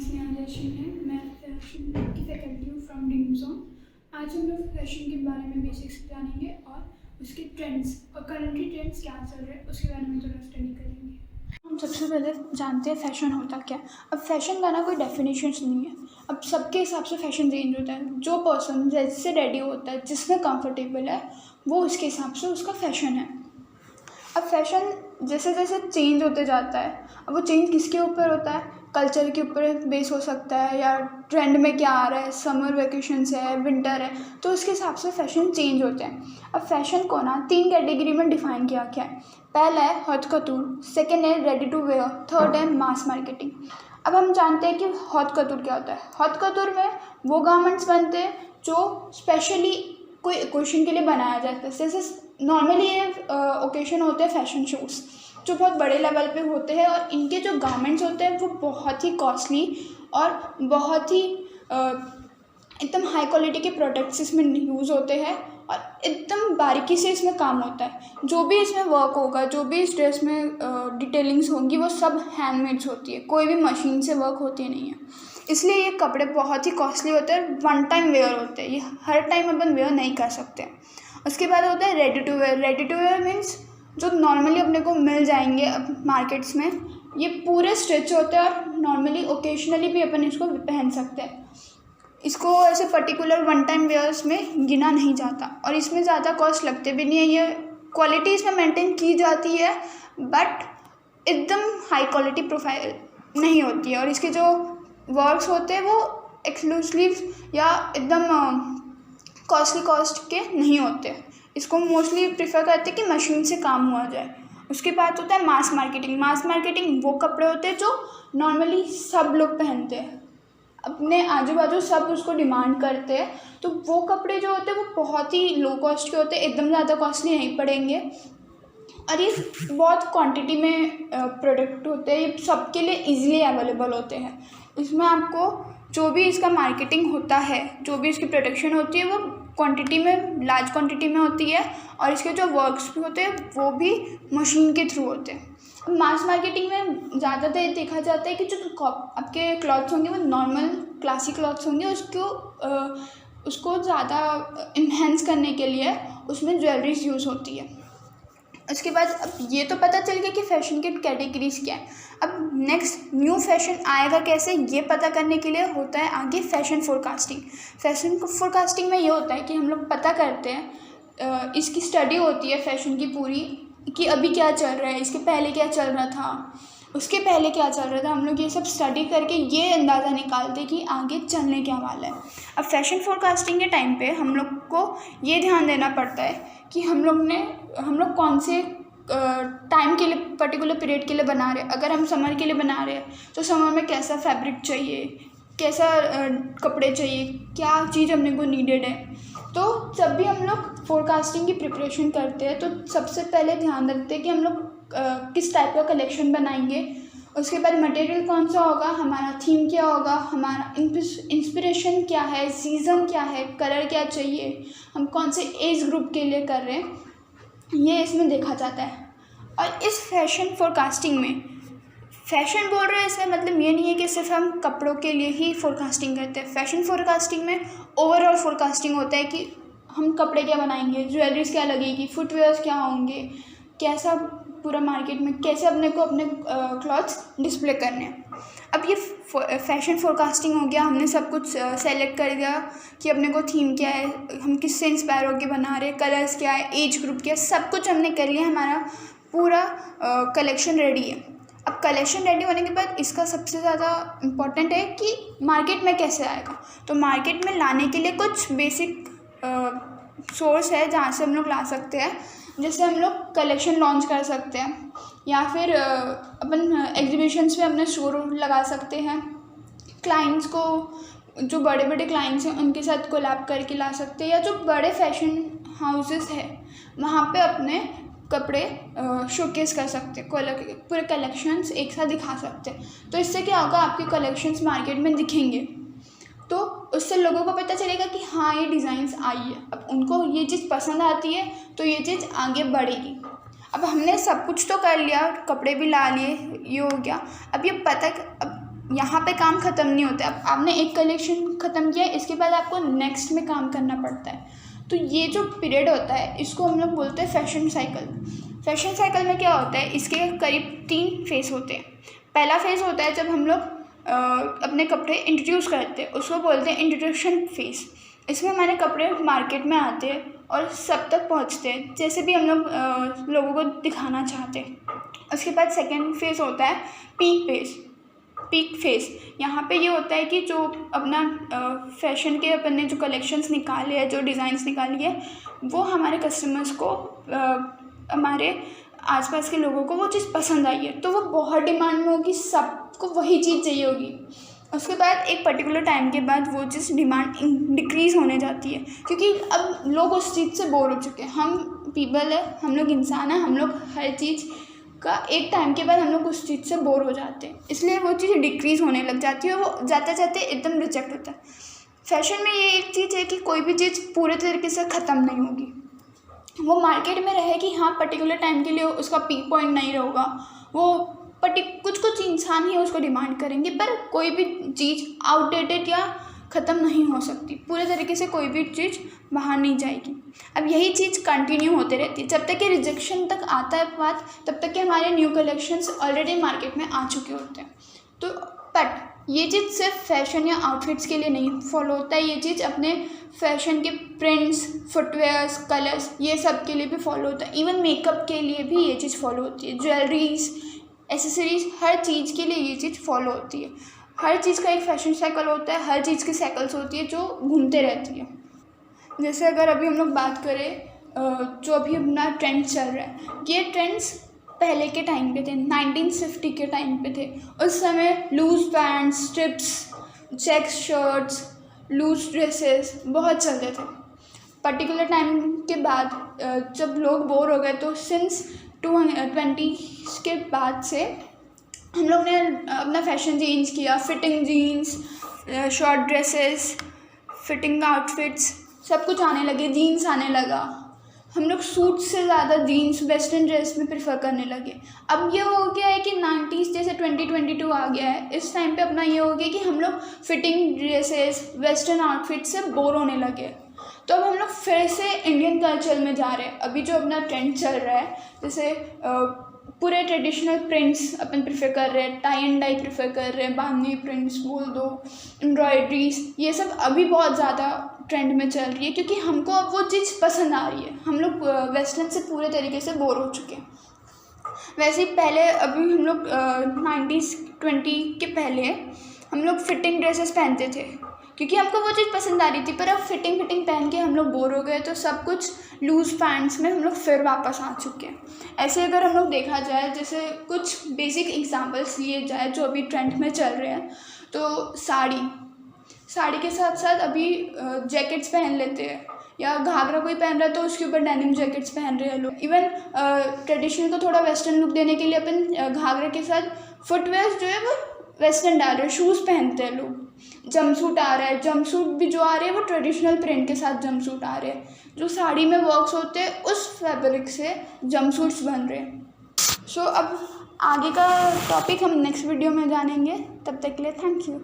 स्नेहा जयश्री है। मैं फैशन की फैकल्टी हूँ फ्रॉम डिम्सोन। आज हम लोग फैशन के बारे में बेसिक्स जानेंगे और उसके ट्रेंड्स और करंटली ट्रेंड्स क्या चल रहे हैं उसके बारे में थोड़ा स्टडी करेंगे। हम सबसे पहले जानते हैं फैशन होता क्या है। अब फैशन का ना कोई डेफिनेशंस नहीं है। अब सबके हिसाब से फैशन चेंज होता है। जो पर्सन जैसे रेडी होता है, जिसमें कंफर्टेबल है, वो उसके हिसाब से उसका फैशन है। अब फैशन जैसे जैसे चेंज होते जाता है, अब वो चेंज किसके ऊपर होता है? कल्चर के ऊपर बेस हो सकता है, या ट्रेंड में क्या आ रहा है, समर वेकेशंस है, विंटर है, तो उसके हिसाब से फैशन चेंज होते हैं। अब फैशन को ना 3 कैटेगरी में डिफाइन किया गया है। पहला है हॉट कटूर, सेकेंड है रेडी टू वेयर, थर्ड है मास मार्केटिंग। अब हम जानते हैं कि हॉट कटूर क्या होता है। हॉट कटूर में वो गारमेंट्स बनते हैं जो स्पेशली कोई ओकेशन के लिए बनाया जाता है। जैसे नॉर्मली ये ओकेशन होते हैं फैशन शोज़ जो बहुत बड़े लेवल पे होते हैं, और इनके जो गारमेंट्स होते हैं वो बहुत ही कॉस्टली और बहुत ही एकदम हाई क्वालिटी के प्रोडक्ट्स इसमें यूज़ होते हैं, और एकदम बारीकी से इसमें काम होता है। जो भी इसमें वर्क होगा, जो भी इस ड्रेस में डिटेलिंग्स होंगी, वो सब हैंडमेड्स होती है, कोई भी मशीन से वर्क होती नहीं है। इसलिए ये कपड़े बहुत ही कॉस्टली होते हैं, वन टाइम वेयर होते हैं, ये हर टाइम अपन वेयर नहीं कर सकते। उसके बाद होता है ready to wear. Ready to wear means जो नॉर्मली अपने को मिल जाएंगे अब मार्केट्स में, ये पूरे स्ट्रेच होते हैं और नॉर्मली ओकेजनली भी अपन इसको पहन सकते हैं। इसको ऐसे पर्टिकुलर वन टाइम वेयर्स में गिना नहीं जाता, और इसमें ज़्यादा कॉस्ट लगते भी नहीं है। ये क्वालिटी इसमें मेंटेन की जाती है, बट एकदम हाई क्वालिटी प्रोफाइल नहीं होती है, और इसके जो वर्क्स होते हैं वो एक्सक्लूसिव या एकदम कॉस्टली कॉस्ट के नहीं होते। इसको मोस्टली प्रेफर करते हैं कि मशीन से काम हुआ जाए। उसके बाद होता है मास मार्केटिंग। मास मार्केटिंग वो कपड़े होते हैं जो नॉर्मली सब लोग पहनते हैं, अपने आजू बाजू सब उसको डिमांड करते हैं, तो वो कपड़े जो होते हैं वो बहुत ही लो कॉस्ट के होते हैं, एकदम ज़्यादा कॉस्टली नहीं पड़ेंगे, और ये बहुत क्वांटिटी में प्रोडक्ट होते हैं, ये सबके लिए इजीली अवेलेबल होते हैं। इसमें आपको जो भी इसका मार्केटिंग होता है, जो भी इसकी प्रोडक्शन होती है, वो क्वांटिटी में, लार्ज क्वांटिटी में होती है, और इसके जो वर्क्स भी होते हैं वो भी मशीन के थ्रू होते हैं। मास मार्केटिंग में ज़्यादातर देखा जाता है कि जो आपके क्लॉथ्स होंगे वो नॉर्मल क्लासिक क्लॉथ्स होंगे, उसको ज़्यादा इन्हेंस करने के लिए उसमें ज्वेलरीज यूज़ होती है। उसके बाद अब ये तो पता चल गया कि फ़ैशन की कैटेगरीज क्या है। अब नेक्स्ट न्यू फैशन आएगा कैसे, ये पता करने के लिए होता है आगे फैशन फोरकास्टिंग। फैशन फोरकास्टिंग में ये होता है कि हम लोग पता करते हैं, इसकी स्टडी होती है फैशन की पूरी, कि अभी क्या चल रहा है, इसके पहले क्या चल रहा था, उसके पहले क्या चल रहा था। हम लोग ये सब स्टडी करके ये अंदाज़ा निकालते हैं कि आगे चलने क्या वाला है। अब फैशन फोरकास्टिंग के टाइम पे हम लोग को ये ध्यान देना पड़ता है कि हम लोग कौन से टाइम के लिए, पर्टिकुलर पीरियड के लिए बना रहे हैं। अगर हम समर के लिए बना रहे हैं तो समर में कैसा फैब्रिक चाहिए, कैसा कपड़े चाहिए, क्या चीज़ अपने को नीडेड है। तो जब भी हम लोग फोरकास्टिंग की प्रिपरेशन करते हैं तो सबसे पहले ध्यान रखते हैं कि हम लोग किस टाइप का कलेक्शन बनाएंगे। उसके बाद मटेरियल कौन सा होगा, हमारा थीम क्या होगा, हमारा इंस्पिरेशन क्या है, सीज़न क्या है, कलर क्या चाहिए, हम कौन से एज ग्रुप के लिए कर रहे हैं, ये इसमें देखा जाता है। और इस फैशन फोरकास्टिंग में, फैशन बोल रहे हैं इसमें मतलब ये नहीं है कि सिर्फ हम कपड़ों के लिए ही फोरकास्टिंग करते हैं। फैशन फोरकास्टिंग में ओवरऑल फोरकास्टिंग होता है कि हम कपड़े क्या बनाएंगे, ज्वेलरीज क्या लगेगी, फुटवेयर्स क्या होंगे, कैसा पूरा मार्केट में कैसे अपने क्लॉथ्स डिस्प्ले करने हैं। अब ये फैशन फोरकास्टिंग हो गया, हमने सब कुछ सेलेक्ट कर दिया कि अपने को थीम क्या है, हम किससे इंस्पायर होकर बना रहे हैं, कलर्स क्या है, एज ग्रुप क्या है, सब कुछ हमने कर लिया, हमारा पूरा कलेक्शन रेडी है। अब कलेक्शन रेडी होने के बाद इसका सबसे ज़्यादा इम्पॉर्टेंट है कि मार्केट में कैसे आएगा। तो मार्केट में लाने के लिए कुछ बेसिक सोर्स है जहाँ से हम लोग ला सकते हैं। जैसे हम लोग कलेक्शन लॉन्च कर सकते हैं, या फिर अपन एग्जीबिशंस में अपने स्टोर लगा सकते हैं। क्लाइंट्स को, जो बड़े बड़े क्लाइंट्स हैं उनके साथ कोलैब करके ला सकते हैं, या जो बड़े फैशन हाउसेस हैं वहाँ पे अपने कपड़े शोकेस कर सकते हैं, पूरे कलेक्शंस एक साथ दिखा सकते हैं। तो इससे क्या होगा, आपके कलेक्शंस मार्केट में दिखेंगे, तो उससे लोगों को पता चलेगा कि हाँ ये डिज़ाइंस आई है। अब उनको ये चीज़ पसंद आती है तो ये चीज़ आगे बढ़ेगी। अब हमने सब कुछ तो कर लिया, कपड़े भी ला लिए, ये हो गया। अब यहाँ पे काम ख़त्म नहीं होता। अब आपने एक कलेक्शन ख़त्म किया, इसके बाद आपको नेक्स्ट में काम करना पड़ता है। तो ये जो पीरियड होता है इसको हम लोग बोलते हैं फैशन साइकिल। फैशन साइकिल में क्या होता है, इसके करीब 3 फेज़ होते हैं। पहला फेज़ होता है जब हम लोग अपने कपड़े इंट्रोड्यूस करते हैं, उसको बोलते हैं इंट्रोडक्शन फेज़। इसमें हमारे कपड़े मार्केट में आते हैं और सब तक पहुंचते हैं, जैसे भी हम लोग लोगों को दिखाना चाहते हैं। उसके बाद सेकेंड फेज़ होता है पीक फेज़। यहाँ पे ये होता है कि जो अपना फैशन के अपन ने जो कलेक्शंस निकाले हैं, जो डिज़ाइंस निकाली है, वो हमारे कस्टमर्स को हमारे आसपास के लोगों को वो चीज़ पसंद आई है, तो वो बहुत डिमांड में होगी, सबको वही चीज़ चाहिए होगी। उसके बाद एक पर्टिकुलर टाइम के बाद वो चीज़ डिमांड डिक्रीज़ होने जाती है, क्योंकि अब लोग उस चीज़ से बोर हो चुके हैं। हम पीपल है, हम लोग इंसान हैं, हम लोग हर चीज़ का एक टाइम के बाद हम लोग उस चीज़ से बोर हो जाते हैं, इसलिए वो चीज़ डिक्रीज़ होने लग जाती है, वो जाते जाते एकदम रिजेक्ट होता है। फैशन में ये एक चीज़ है कि कोई भी चीज़ पूरे तरीके से ख़त्म नहीं होगी, वो मार्केट में रहेगी। हाँ, पर्टिकुलर टाइम के लिए उसका पीक पॉइंट नहीं रहेगा, वो कुछ इंसान ही उसको डिमांड करेंगे, पर कोई भी चीज़ आउटडेटेड या ख़त्म नहीं हो सकती, पूरे तरीके से कोई भी चीज़ बाहर नहीं जाएगी। अब यही चीज़ कंटिन्यू होते रहती है जब तक कि रिजेक्शन तक आता है बात, तब तक कि हमारे न्यू कलेक्शंस ऑलरेडी मार्केट में आ चुके होते हैं। तो बट ये चीज़ सिर्फ फैशन या आउटफिट्स के लिए नहीं फॉलो होता है, ये चीज़ अपने फैशन के प्रिंट्स, फुटवेयर्स, कलर्स, ये सब के लिए भी फॉलो होता है। इवन मेकअप के लिए भी ये चीज़ फॉलो होती है, ज्वेलरीज, एसेसरीज, हर चीज़ के लिए ये चीज़ फॉलो होती है। हर चीज़ का एक फैशन साइकिल होता है, हर चीज़ की साइकिल्स होती है जो घूमते रहती है। जैसे अगर अभी हम लोग बात करें जो अभी अपना ट्रेंड चल रहा है, ये ट्रेंड्स पहले के टाइम पे थे, 1950 के टाइम पे थे। उस समय loose pants, stripes, checks shirts, loose dresses बहुत चलते थे। पर्टिकुलर टाइम के बाद जब लोग बोर हो गए, तो सिंस 2020 के बाद से हम लोग ने अपना फैशन चेंज किया। Fitting jeans, short dresses, fitting outfits सब कुछ आने लगे, जीन्स आने लगा। हम लोग सूट से ज़्यादा जीन्स, वेस्टर्न ड्रेस में प्रेफर करने लगे। अब ये हो गया है कि 90s जैसे 2022 आ गया है, इस टाइम पे अपना ये हो गया कि हम लोग फिटिंग ड्रेसेस, वेस्टर्न आउटफिट से बोर होने लगे। तो अब हम लोग फिर से इंडियन कल्चर में जा रहे हैं। अभी जो अपना ट्रेंड चल रहा है, जैसे पूरे ट्रेडिशनल प्रिंट्स अपन प्रेफर कर रहे हैं, टाई एंड डाई प्रेफर कर रहे हैं, बांधनी प्रिंट्स बोल दो, एम्ब्रॉयड्रीज, ये सब अभी बहुत ज़्यादा ट्रेंड में चल रही है, क्योंकि हमको अब वो चीज़ पसंद आ रही है। हम लोग वेस्टर्न से पूरे तरीके से बोर हो चुके हैं। वैसे ही पहले अभी हम लोग 1920 के पहले हम लोग फिटिंग ड्रेसेस पहनते थे, क्योंकि हमको वो चीज़ पसंद आ रही थी। पर अब फिटिंग पहन के हम लोग बोर हो गए, तो सब कुछ लूज़ पैंट्स में हम लोग फिर वापस आ चुके हैं। ऐसे अगर हम लोग देखा जाए, जैसे कुछ बेसिक एग्जांपल्स लिए जाए जो अभी ट्रेंड में चल रहे हैं, तो साड़ी के साथ साथ अभी जैकेट्स पहन लेते हैं, या घाघरा कोई पहन रहा है तो उसके ऊपर डेनिम जैकेट्स पहन रहे हैं लोग। इवन ट्रेडिशनल को थोड़ा वेस्टर्न लुक देने के लिए अपन घाघरे के साथ फुटवेयर जो है वो वेस्टर्न डाल रहे हैं, शूज़ पहनते हैं लोग। जंपसूट आ रहा है, जंपसूट भी जो आ रहे हैं वो ट्रेडिशनल प्रिंट के साथ जंपसूट आ रहे हैं। जो साड़ी में वर्क्स होते हैं उस फैब्रिक से जंपसूट्स बन रहे हैं। सो अब आगे का टॉपिक हम नेक्स्ट वीडियो में जानेंगे। तब तक के लिए थैंक यू।